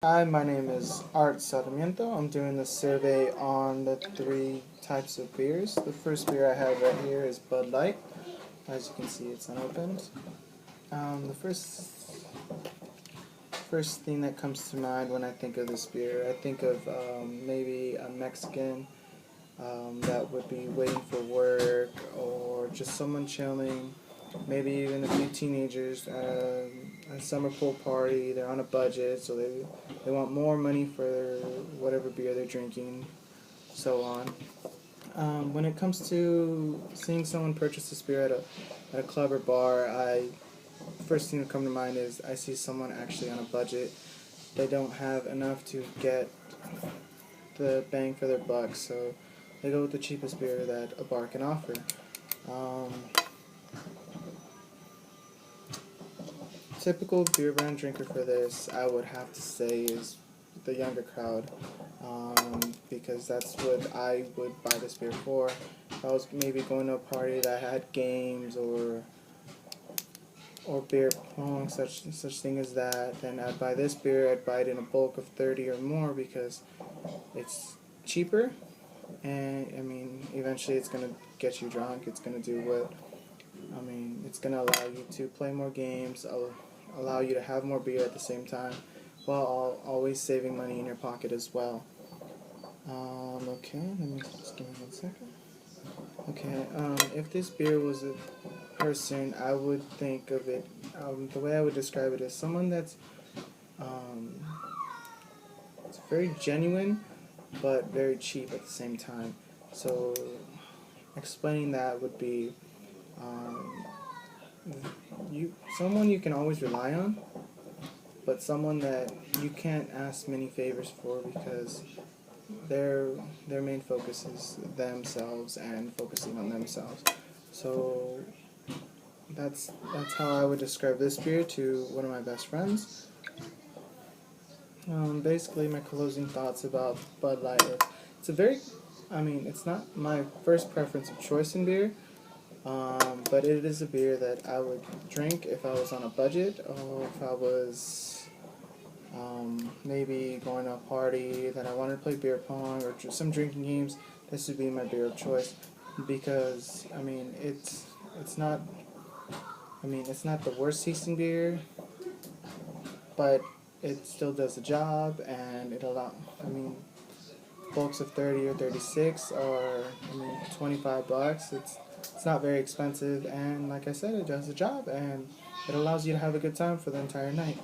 Hi, my name is Art Sarmiento. I'm doing this survey on the three types of beers. The first beer I have right here is Bud Light. As you can see, it's unopened. The first thing that comes to mind when I think of this beer, I think of maybe a Mexican that would be waiting for work, or just someone chilling, maybe even a few teenagers at a summer pool party. They're on a budget, so they want more money for whatever beer they're drinking, so on. When it comes to seeing someone purchase this beer at a club or bar, first thing to come to mind is I see someone actually on a budget. They don't have enough to get the bang for their buck, so they go with the cheapest beer that a bar can offer. Um, Typical beer brand drinker for this, I would have to say, is the younger crowd, because that's what I would buy this beer for. If I was maybe going to a party that had games or beer pong, such thing as that, then I'd buy this beer. I'd buy it in a bulk of 30 or more because it's cheaper, and I mean, eventually it's gonna get you drunk. It's gonna do what it's gonna allow you to play more games, allow you to have more beer at the same time, while always saving money in your pocket as well. Okay, let me just give me 1 second. Okay, if this beer was a person, I would think of it. The way I would describe it is someone that's um, it's very genuine, but very cheap at the same time. So, explaining that would be um, someone you can always rely on, but someone that you can't ask many favors for because their their main focus is themselves and focusing on themselves. So that's how I would describe this beer to one of my best friends. Basically, my closing thoughts about Bud Light. It's a very, it's not my first preference of choice in beer, but it is a beer that I would drink if I was on a budget, or if I was maybe going to a party that I wanted to play beer pong or just some drinking games. This would be my beer of choice because it's not it's not the worst tasting beer, but it still does the job, and bulks of 30 or 36 or $25. It's not very expensive, and like I said, it does the job, and it allows you to have a good time for the entire night.